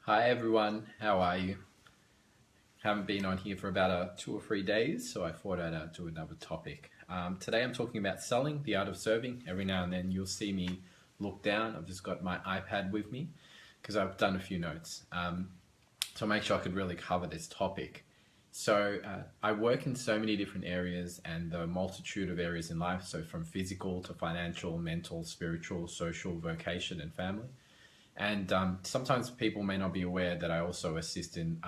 Hi everyone, how are you? Haven't been on here for about 2 or 3 days, so I thought I'd do another topic. Today I'm talking about selling, the art of serving. Every now and then you'll see me look down. I've just got my iPad with me because I've done a few notes to make sure I could really cover this topic. So I work in so many different areas and the multitude of areas in life, so from physical to financial, mental, spiritual, social, vocation and family. And sometimes people may not be aware that I also assist in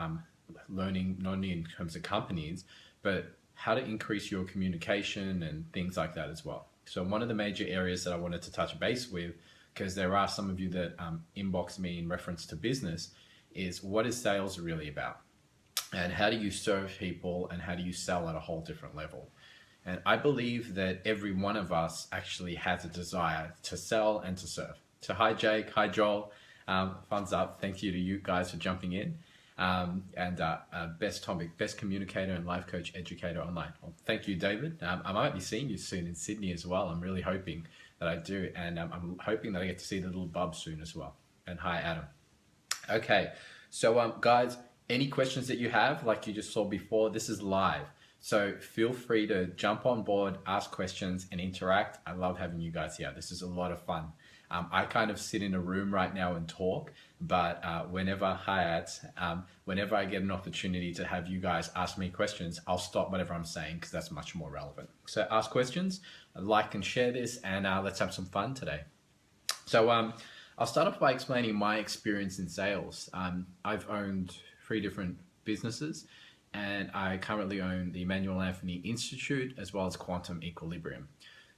learning, not only in terms of companies, but how to increase your communication and things like that as well. So one of the major areas that I wanted to touch base with, because there are some of you that inbox me in reference to business, is what is sales really about? And how do you serve people and how do you sell at a whole different level? And I believe that every one of us actually has a desire to sell and to serve. So hi Jake, hi Joel, thumbs up, thank you to you guys for jumping in. Best topic, best communicator and life coach educator online. Well, thank you David. I might be seeing you soon in Sydney as well. I'm really hoping that I do, and I'm hoping that I get to see the little bub soon as well. And hi Adam. Okay, so guys, any questions that you have, like you just saw before, this is live. So feel free to jump on board, ask questions and interact. I love having you guys here. This is a lot of fun. I kind of sit in a room right now and talk, but whenever I get an opportunity to have you guys ask me questions, I'll stop whatever I'm saying because that's much more relevant. So ask questions, like and share this, and let's have some fun today. So I'll start off by explaining my experience in sales. I've owned 3 different businesses, and I currently own the Emmanuel Institute as well as Quantum Equilibrium.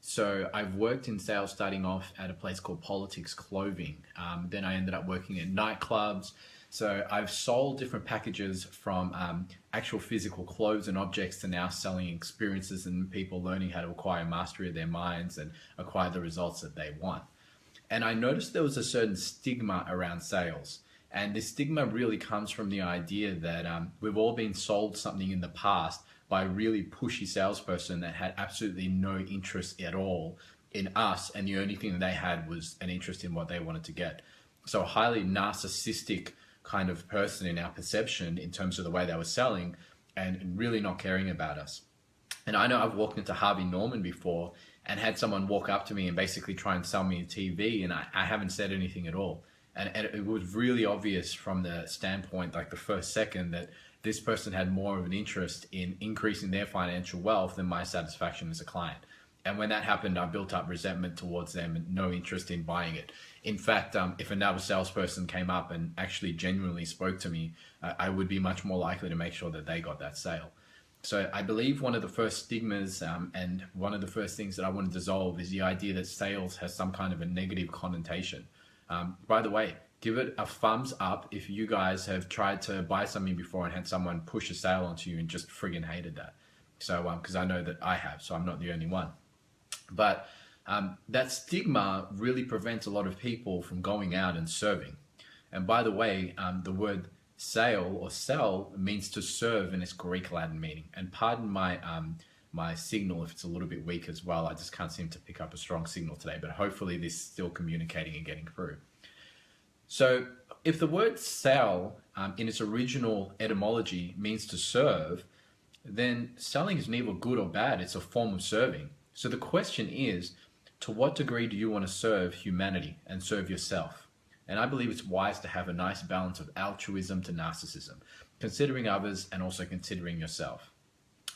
So I've worked in sales starting off at a place called Politics Clothing. Then I ended up working in nightclubs. So I've sold different packages from actual physical clothes and objects to now selling experiences and people learning how to acquire mastery of their minds and acquire the results that they want. And I noticed there was a certain stigma around sales. And this stigma really comes from the idea that we've all been sold something in the past by a really pushy salesperson that had absolutely no interest at all in us, and the only thing they had was an interest in what they wanted to get. So a highly narcissistic kind of person in our perception in terms of the way they were selling and really not caring about us. And I know I've walked into Harvey Norman before and had someone walk up to me and basically try and sell me a TV, and I haven't said anything at all. And it was really obvious from the standpoint, like the first second, that this person had more of an interest in increasing their financial wealth than my satisfaction as a client. And when that happened, I built up resentment towards them and no interest in buying it. In fact, if another salesperson came up and actually genuinely spoke to me, I would be much more likely to make sure that they got that sale. So I believe one of the first stigmas and one of the first things that I want to dissolve is the idea that sales has some kind of a negative connotation. By the way, give it a thumbs up if you guys have tried to buy something before and had someone push a sale onto you and just friggin' hated that. So, because I know that I have, so I'm not the only one. But that stigma really prevents a lot of people from going out and serving. And by the way, the word sale or sell means to serve in its Greek Latin meaning. And pardon my my signal if it's a little bit weak as well. I just can't seem to pick up a strong signal today, but hopefully this is still communicating and getting through. So if the word sell in its original etymology means to serve, then selling is neither good or bad. It's a form of serving. So the question is, to what degree do you want to serve humanity and serve yourself? And I believe it's wise to have a nice balance of altruism to narcissism, considering others and also considering yourself.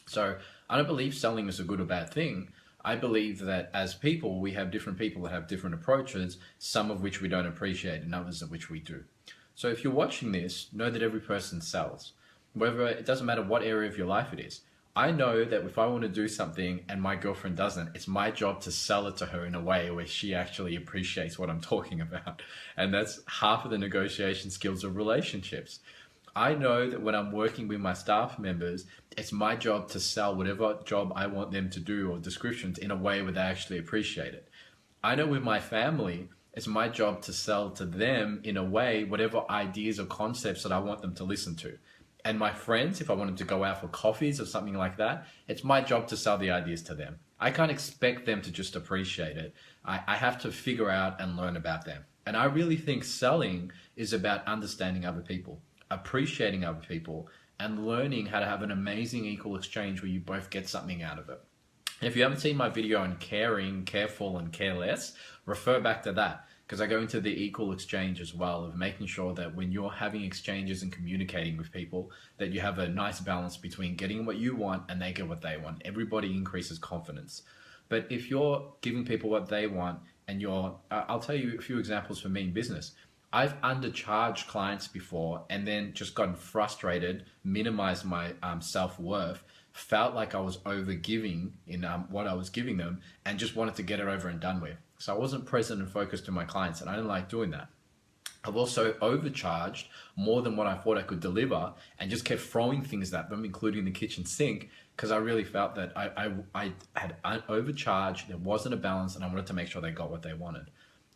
So I don't believe selling is a good or bad thing. I believe that as people, we have different people that have different approaches, some of which we don't appreciate and others of which we do. So if you're watching this, know that every person sells. Whether it doesn't matter what area of your life it is. I know that if I want to do something and my girlfriend doesn't, it's my job to sell it to her in a way where she actually appreciates what I'm talking about. And that's half of the negotiation skills of relationships. I know that when I'm working with my staff members, it's my job to sell whatever job I want them to do or descriptions in a way where they actually appreciate it. I know with my family, it's my job to sell to them in a way, whatever ideas or concepts that I want them to listen to. And my friends, if I wanted to go out for coffees or something like that, it's my job to sell the ideas to them. I can't expect them to just appreciate it. I have to figure out and learn about them. And I really think selling is about understanding other people, appreciating other people, and learning how to have an amazing equal exchange where you both get something out of it. And if you haven't seen my video on caring, careful, and careless, refer back to that, because I go into the equal exchange as well of making sure that when you're having exchanges and communicating with people, that you have a nice balance between getting what you want and they get what they want. Everybody increases confidence. But if you're giving people what they want and I'll tell you a few examples for me in business. I've undercharged clients before and then just gotten frustrated, minimized my self-worth, felt like I was over giving in what I was giving them, and just wanted to get it over and done with. So I wasn't present and focused to my clients, and I didn't like doing that. I've also overcharged more than what I thought I could deliver and just kept throwing things at them, including the kitchen sink, because I really felt that I had overcharged, there wasn't a balance, and I wanted to make sure they got what they wanted.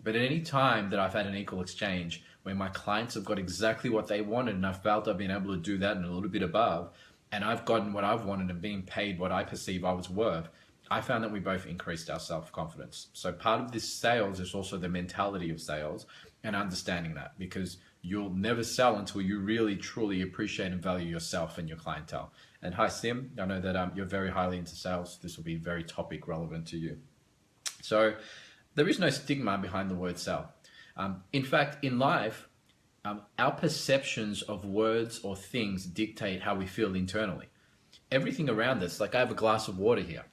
But at any time that I've had an equal exchange where my clients have got exactly what they wanted and I felt I've been able to do that and a little bit above, and I've gotten what I've wanted and being paid what I perceive I was worth, I found that we both increased our self-confidence. So part of this sales is also the mentality of sales and understanding that, because you'll never sell until you really truly appreciate and value yourself and your clientele. And hi Sim, I know that you're very highly into sales. This will be very topic relevant to you. So there is no stigma behind the word sell. In fact, in life, our perceptions of words or things dictate how we feel internally. Everything around us, like I have a glass of water here,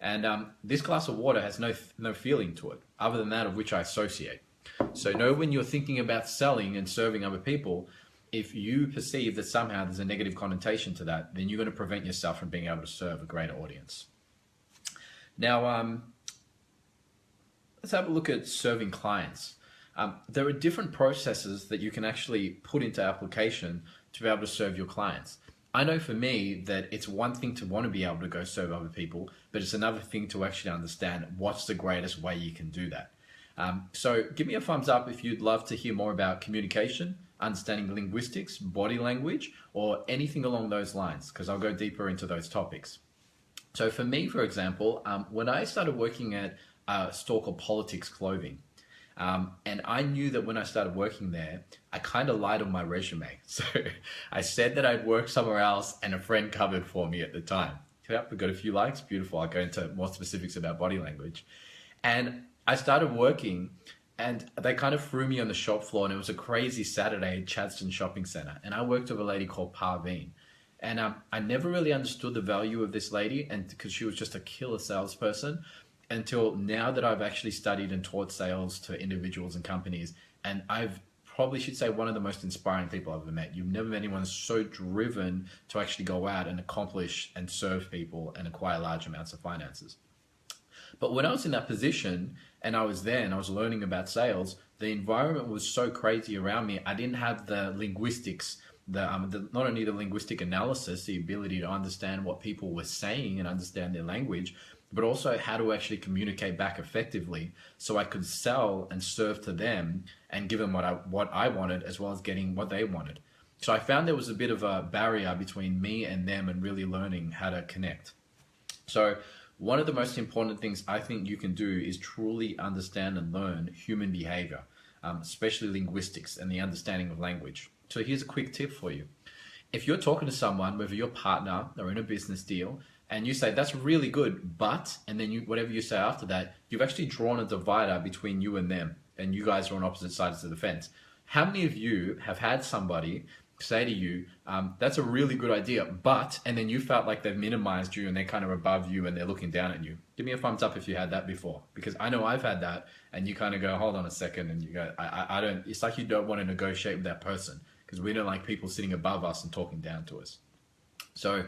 and this glass of water has no feeling to it, other than that of which I associate. So know when you're thinking about selling and serving other people, if you perceive that somehow there's a negative connotation to that, then you're going to prevent yourself from being able to serve a greater audience. Now, let's have a look at serving clients. There are different processes that you can actually put into application to be able to serve your clients. I know for me that it's one thing to want to be able to go serve other people, but it's another thing to actually understand what's the greatest way you can do that. So give me a thumbs up if you'd love to hear more about communication, understanding linguistics, body language, or anything along those lines, because I'll go deeper into those topics. So for me, for example, when I started working at a store called Politics Clothing, and I knew that when I started working there, I kind of lied on my resume. So I said that I'd worked somewhere else and a friend covered for me at the time. Yep, we got a few likes, beautiful. I'll go into more specifics about body language. And I started working and they kind of threw me on the shop floor, and it was a crazy Saturday at Chadstone Shopping Centre. And I worked with a lady called Parveen. And I never really understood the value of this lady, and because she was just a killer salesperson, until now that I've actually studied and taught sales to individuals and companies. And I've probably should say one of the most inspiring people I've ever met. You've never met anyone so driven to actually go out and accomplish and serve people and acquire large amounts of finances. But when I was in that position and I was there and I was learning about sales, the environment was so crazy around me. I didn't have the linguistics, not only the linguistic analysis, the ability to understand what people were saying and understand their language, but also how to actually communicate back effectively so I could sell and serve to them and give them what I wanted, as well as getting what they wanted. So I found there was a bit of a barrier between me and them and really learning how to connect. So one of the most important things I think you can do is truly understand and learn human behavior, especially linguistics and the understanding of language. So here's a quick tip for you. If you're talking to someone, whether you're a partner or in a business deal, and you say, that's really good, but, and then whatever you say after that, you've actually drawn a divider between you and them, and you guys are on opposite sides of the fence. How many of you have had somebody say to you, that's a really good idea, but, and then you felt like they've minimized you and they're kind of above you and they're looking down at you? Give me a thumbs up if you had that before, because I know I've had that, and you kind of go, hold on a second, and you go, I don't, it's like you don't want to negotiate with that person, because we don't like people sitting above us and talking down to us. So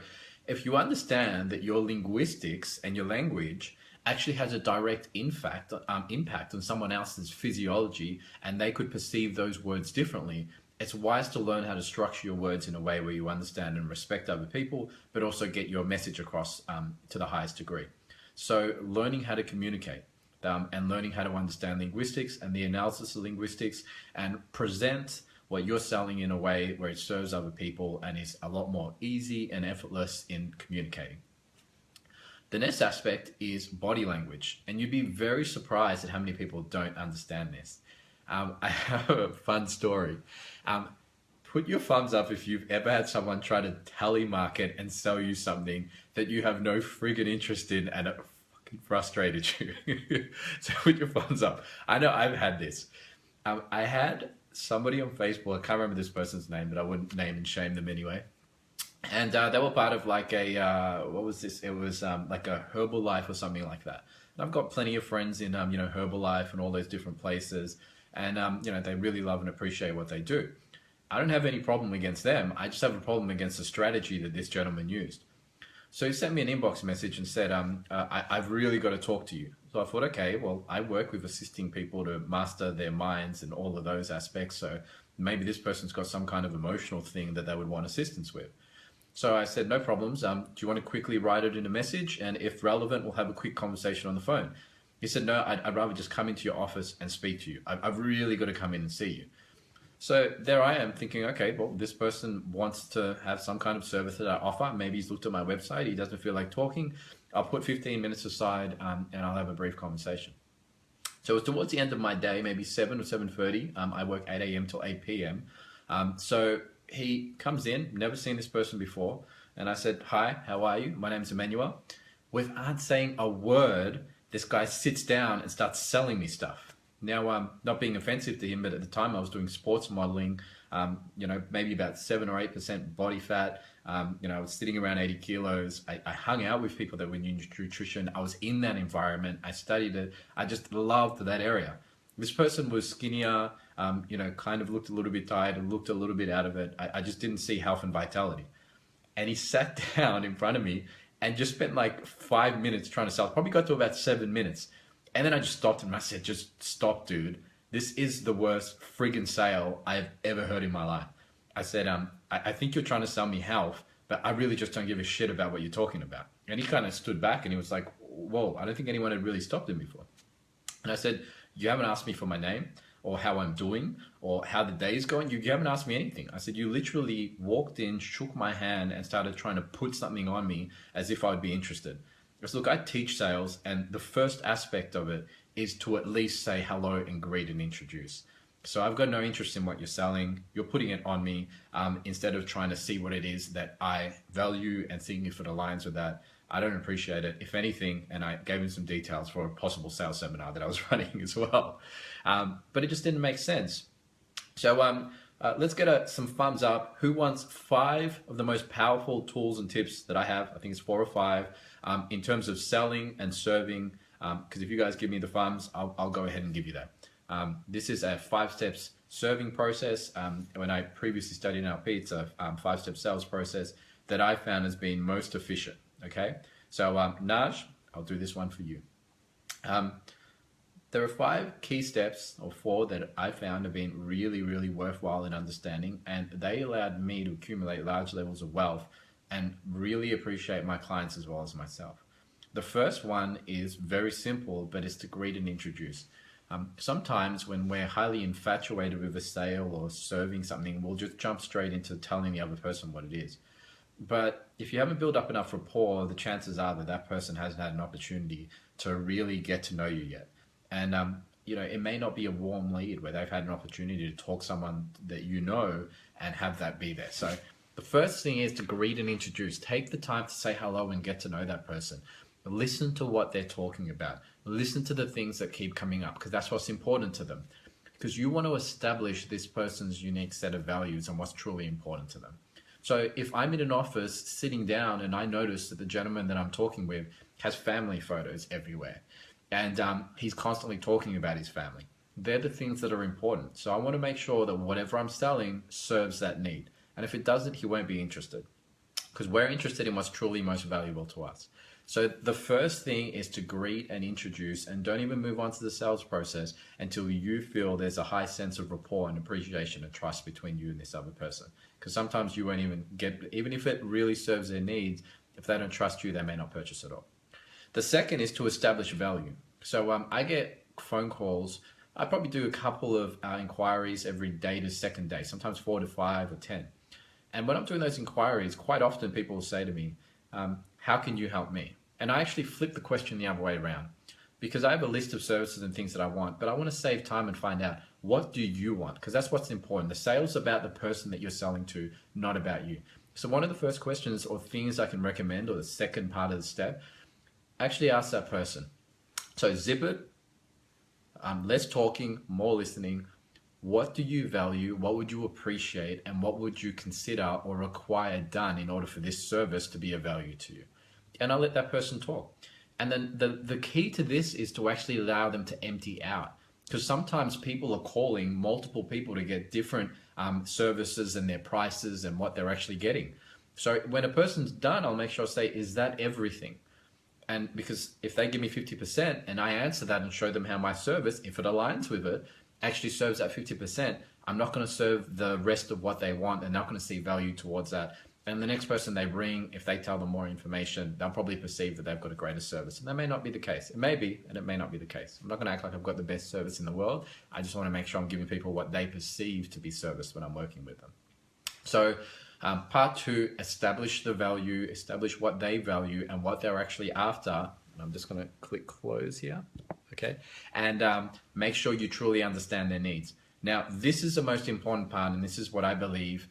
if you understand that your linguistics and your language actually has a direct impact on someone else's physiology, and they could perceive those words differently, it's wise to learn how to structure your words in a way where you understand and respect other people, but also get your message across to the highest degree. So learning how to communicate and learning how to understand linguistics and the analysis of linguistics, and present what you're selling in a way where it serves other people and is a lot more easy and effortless in communicating. The next aspect is body language, and you'd be very surprised at how many people don't understand this. I have a fun story. Um, Put your thumbs up if you've ever had someone try to telemarket and sell you something that you have no friggin' interest in and it fucking frustrated you. So put your thumbs up. I know I've had this. I had somebody on Facebook, I can't remember this person's name, but I wouldn't name and shame them anyway. And they were part of like a, what was this? It was like a Herbalife or something like that. And I've got plenty of friends in, Herbalife and all those different places. And, they really love and appreciate what they do. I don't have any problem against them. I just have a problem against the strategy that this gentleman used. So he sent me an inbox message and said, I've really got to talk to you. So I thought, okay, well, I work with assisting people to master their minds and all of those aspects. So maybe this person's got some kind of emotional thing that they would want assistance with. So I said, no problems. Do you want to quickly write it in a message? And if relevant, we'll have a quick conversation on the phone. He said, no, I'd rather just come into your office and speak to you. I've really got to come in and see you. So there I am thinking, okay, well, this person wants to have some kind of service that I offer. Maybe he's looked at my website. He doesn't feel like talking. I'll put 15 minutes aside and I'll have a brief conversation. So it was towards the end of my day, maybe 7 or 7:30. I work 8 a.m. till 8 p.m. So he comes in, never seen this person before. And I said, hi, how are you? My name's Emmanuel. Without saying a word, this guy sits down and starts selling me stuff. Now, not being offensive to him, but at the time I was doing sports modeling, maybe about 7 or 8% body fat. I was sitting around 80 kilos. I hung out with people that were in nutrition. I was in that environment. I studied it. I just loved that area. This person was skinnier, kind of looked a little bit tired and looked a little bit out of it. I just didn't see health and vitality. And he sat down in front of me and just spent like 5 minutes trying to sell. Probably got to about 7 minutes. And then I just stopped him and I said, just stop, dude. This is the worst friggin' sale I've ever heard in my life. I said, I think you're trying to sell me health, but I really just don't give a shit about what you're talking about. And he kind of stood back and he was like, whoa, I don't think anyone had really stopped him before. And I said, you haven't asked me for my name or how I'm doing or how the day's going. You haven't asked me anything. I said, you literally walked in, shook my hand and started trying to put something on me as if I would be interested. Because look, I teach sales and the first aspect of it is to at least say hello and greet and introduce. So I've got no interest in what you're selling. You're putting it on me instead of trying to see what it is that I value and seeing if it aligns with that. I don't appreciate it. If anything, and I gave him some details for a possible sales seminar that I was running as well. But it just didn't make sense. So let's get some thumbs up. Who wants 5 of the most powerful tools and tips that I have? I think it's 4 or 5 in terms of selling and serving. Because if you guys give me the thumbs, I'll go ahead and give you that. This is a 5 steps serving process. When I previously studied NLP, it's a 5-step sales process that I found has been most efficient. Okay, so Naj, I'll do this one for you. There are 5 key steps, or 4, that I found have been really, really worthwhile in understanding, and they allowed me to accumulate large levels of wealth and really appreciate my clients as well as myself. The first one is very simple, but it's to greet and introduce. Sometimes when we're highly infatuated with a sale or serving something, we'll just jump straight into telling the other person what it is. But if you haven't built up enough rapport, the chances are that that person hasn't had an opportunity to really get to know you yet. And, it may not be a warm lead where they've had an opportunity to talk to someone that you know and have that be there. So the first thing is to greet and introduce. Take the time to say hello and get to know that person. Listen to what they're talking about. Listen to the things that keep coming up because that's what's important to them. Because you want to establish this person's unique set of values and what's truly important to them. So if I'm in an office sitting down and I notice that the gentleman that I'm talking with has family photos everywhere and he's constantly talking about his family, they're the things that are important. So I want to make sure that whatever I'm selling serves that need. And if it doesn't, he won't be interested because we're interested in what's truly most valuable to us. So the first thing is to greet and introduce, and don't even move on to the sales process until you feel there's a high sense of rapport and appreciation and trust between you and this other person. Because sometimes you won't even get, even if it really serves their needs, if they don't trust you, they may not purchase at all. The second is to establish value. So I get phone calls. I probably do a couple of inquiries every day to second day, sometimes 4 to 5 or 10. And when I'm doing those inquiries, quite often people will say to me, how can you help me? And I actually flip the question the other way around. because I have a list of services and things that I want, but I want to save time and find out, what do you want? Because that's what's important. The sale's about the person that you're selling to, not about you. So one of the first questions or things I can recommend, or the second part of the step, actually ask that person. So zip it, less talking, more listening. What do you value? What would you appreciate? And what would you consider or require done in order for this service to be of value to you? And I'll let that person talk. And then the key to this is to actually allow them to empty out. Because sometimes people are calling multiple people to get different services and their prices and what they're actually getting. So when a person's done, I'll make sure I say, is that everything? And because if they give me 50% and I answer that and show them how my service, if it aligns with it, actually serves that 50%, I'm not going to serve the rest of what they want. They're not going to see value towards that. And the next person they ring, if they tell them more information, they'll probably perceive that they've got a greater service. And that may not be the case. It may be, and it may not be the case. I'm not going to act like I've got the best service in the world. I just want to make sure I'm giving people what they perceive to be service when I'm working with them. So part two, establish the value, establish what they value and what they're actually after. I'm just going to click close here. Okay. And make sure you truly understand their needs. Now, this is the most important part, and this is what I believe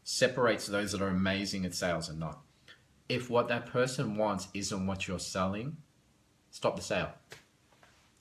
separates those that are amazing at sales and not. If what that person wants isn't what you're selling, stop the sale.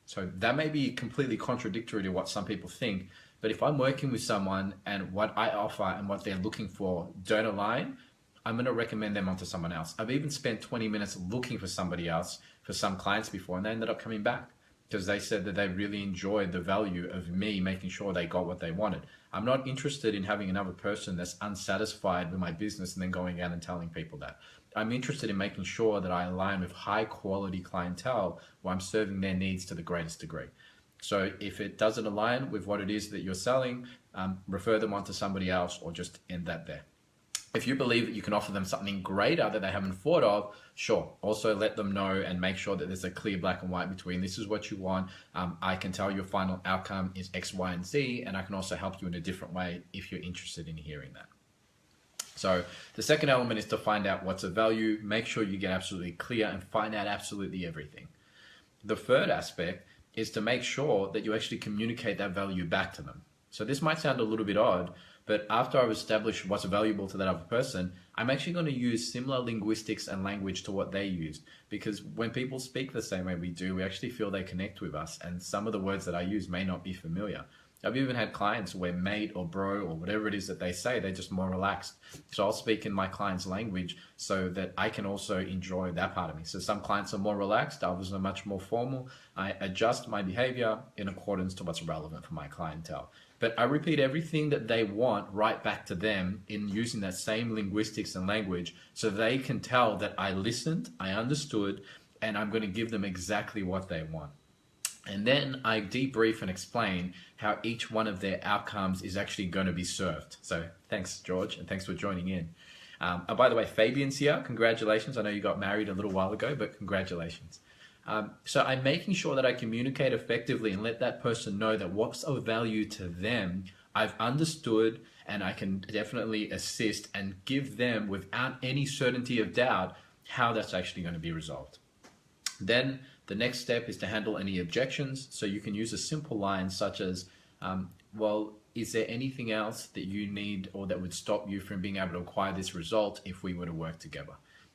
So that may be completely contradictory to what some people think, but if I'm working with someone and what I offer and what they're looking for don't align, I'm going to recommend them onto someone else. I've even spent 20 minutes looking for somebody else for some clients before, and they ended up coming back because they said that they really enjoyed the value of me making sure they got what they wanted. I'm not interested in having another person that's unsatisfied with my business and then going out and telling people that. I'm interested in making sure that I align with high quality clientele where I'm serving their needs to the greatest degree. So if it doesn't align with what it is that you're selling, refer them on to somebody else or just end that there. If you believe that you can offer them something greater that they haven't thought of, sure. Also let them know and make sure that there's a clear black and white between this is what you want. I can tell your final outcome is X, Y, and Z, and I can also help you in a different way if you're interested in hearing that. So the second element is to find out what's of value. Make sure you get absolutely clear and find out absolutely everything. The third aspect is to make sure that you actually communicate that value back to them. So this might sound a little bit odd, but after I've established what's valuable to that other person, I'm actually going to use similar linguistics and language to what they use. Because when people speak the same way we do, we actually feel they connect with us. And some of the words that I use may not be familiar. I've even had clients where mate or bro or whatever it is that they say, they're just more relaxed. So I'll speak in my client's language so that I can also enjoy that part of me. So some clients are more relaxed, others are much more formal. I adjust my behavior in accordance to what's relevant for my clientele. But I repeat everything that they want right back to them in using that same linguistics and language so they can tell that I listened, I understood, and I'm going to give them exactly what they want. And then I debrief and explain how each one of their outcomes is actually going to be served. So thanks, George, and thanks for joining in. And by the way, Fabian's here. Congratulations. I know you got married a little while ago, but congratulations. So I'm making sure that I communicate effectively and let that person know that what's of value to them, I've understood, and I can definitely assist and give them without any certainty of doubt how that's actually going to be resolved. Then the next step is to handle any objections. So you can use a simple line such as, well, is there anything else that you need or that would stop you from being able to acquire this result if we were to work together?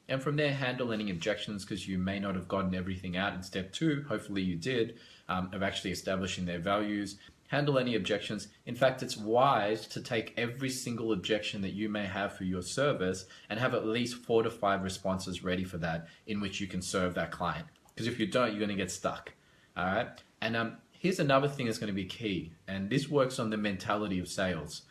And from there, handle any objections because you may not have gotten everything out in step 2. Hopefully you did, of actually establishing their values. Handle any objections. In fact, it's wise to take every single objection that you may have for your service and have at least 4 to 5 responses ready for that in which you can serve that client. Because if you don't, you're going to get stuck. All right. And here's another thing that's going to be key. And this works on the mentality of sales.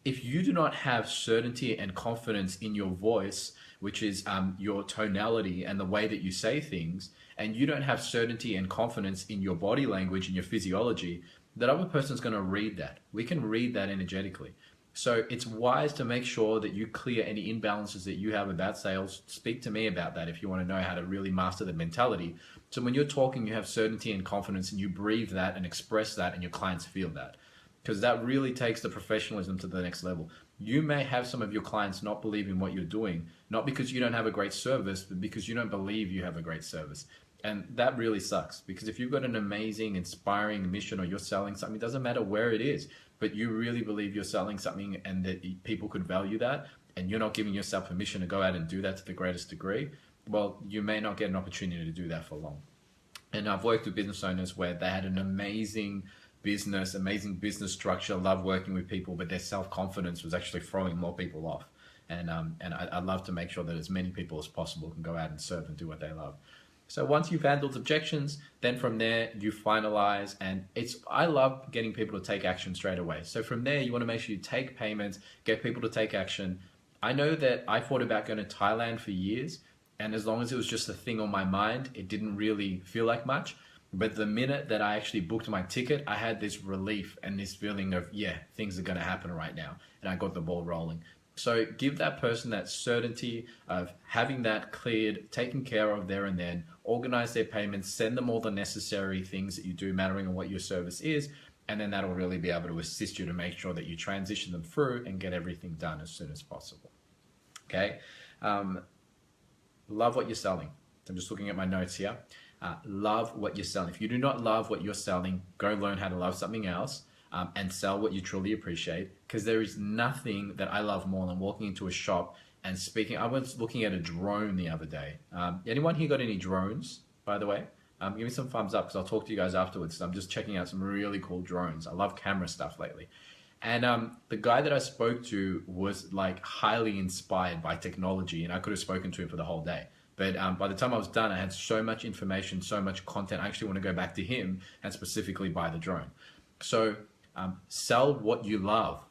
If you do not have certainty and confidence in your voice, which is your tonality and the way that you say things, and you don't have certainty and confidence in your body language and your physiology, that other person's going to read that. We can read that energetically. So it's wise to make sure that you clear any imbalances that you have about sales. Speak to me about that if you want to know how to really master the mentality. So when you're talking, you have certainty and confidence and you breathe that and express that and your clients feel that. Because that really takes the professionalism to the next level. You may have some of your clients not believe in what you're doing, not because you don't have a great service, but because you don't believe you have a great service. And that really sucks, because if you've got an amazing, inspiring mission, or you're selling something, it doesn't matter where it is, but you really believe you're selling something and that people could value that, and you're not giving yourself permission to go out and do that to the greatest degree, well, you may not get an opportunity to do that for long. And I've worked with business owners where they had an amazing business structure, love working with people, but their self-confidence was actually throwing more people off. And I love to make sure that as many people as possible can go out and serve and do what they love. So once you've handled objections, then from there you finalize, and I love getting people to take action straight away. So from there, you want to make sure you take payments, get people to take action. I know that I thought about going to Thailand for years, and as long as it was just a thing on my mind, it didn't really feel like much. But the minute that I actually booked my ticket, I had this relief and this feeling of, yeah, things are going to happen right now. And I got the ball rolling. So give that person that certainty of having that cleared, taken care of there and then, organize their payments, send them all the necessary things that you do mattering on what your service is, and then that'll really be able to assist you to make sure that you transition them through and get everything done as soon as possible. Okay? Love what you're selling. I'm just looking at my notes here. Love what you're selling. If you do not love what you're selling, go learn how to love something else. And sell what you truly appreciate, because there is nothing that I love more than walking into a shop and speaking. I was looking at a drone the other day. Anyone here got any drones, by the way? Give me some thumbs up, because I'll talk to you guys afterwards. I'm just checking out some really cool drones. I love camera stuff lately. And the guy that I spoke to was like highly inspired by technology, and I could have spoken to him for the whole day. But by the time I was done, I had so much information, so much content. I actually want to go back to him and specifically buy the drone. So sell what you love.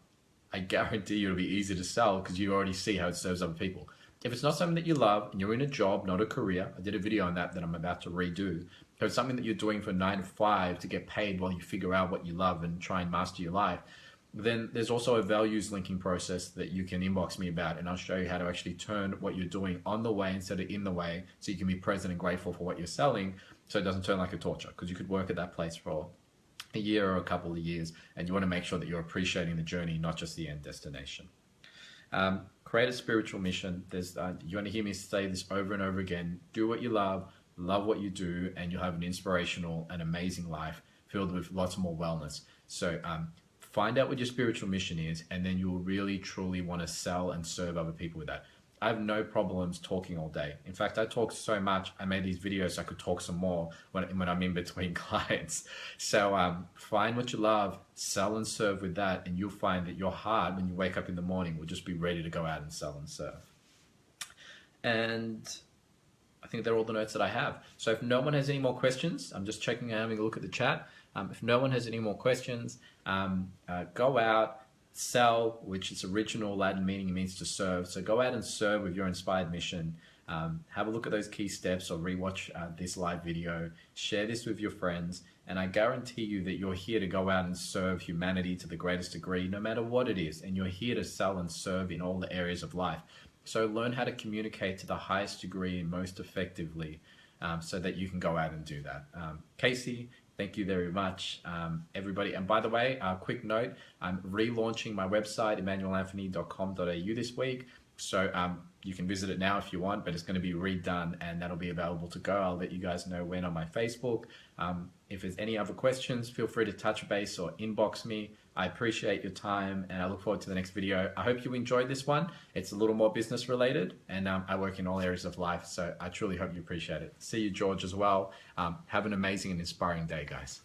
I guarantee you it'll be easy to sell, because you already see how it serves other people. If it's not something that you love and you're in a job, not a career, I did a video on that I'm about to redo. If it's something that you're doing for 9 to 5 to get paid while you figure out what you love and try and master your life, then there's also a values linking process that you can inbox me about, and I'll show you how to actually turn what you're doing on the way instead of in the way, so you can be present and grateful for what you're selling, so it doesn't turn like a torture, because you could work at that place for a year or a couple of years, and you want to make sure that you're appreciating the journey, not just the end destination. Create a spiritual mission. You want to hear me say this over and over again. Do what you love what you do, and you'll have an inspirational and amazing life filled with lots more wellness. So find out what your spiritual mission is, and then you'll really truly want to sell and serve other people with that. I have no problems talking all day. In fact, I talk so much, I made these videos so I could talk some more when I'm in between clients. So find what you love, sell and serve with that, and you'll find that your heart, when you wake up in the morning, will just be ready to go out and sell and serve. And I think they're all the notes that I have. So if no one has any more questions, I'm just checking and having a look at the chat. If no one has any more questions, go out, sell, which its original Latin meaning means to serve. So go out and serve with your inspired mission. Have a look at those key steps, or rewatch this live video. Share this with your friends, and I guarantee you that you're here to go out and serve humanity to the greatest degree, no matter what it is. And you're here to sell and serve in all the areas of life. So learn how to communicate to the highest degree and most effectively, so that you can go out and do that. Casey, thank you very much, everybody. And by the way, quick note, I'm relaunching my website, emmanuelanthony.com.au this week. So you can visit it now if you want, but it's going to be redone, and that'll be available to go. I'll let you guys know when on my Facebook. If there's any other questions, feel free to touch base or inbox me. I appreciate your time, and I look forward to the next video. I hope you enjoyed this one. It's a little more business related, and I work in all areas of life, so I truly hope you appreciate it. See you, George, as well. Have an amazing and inspiring day, guys.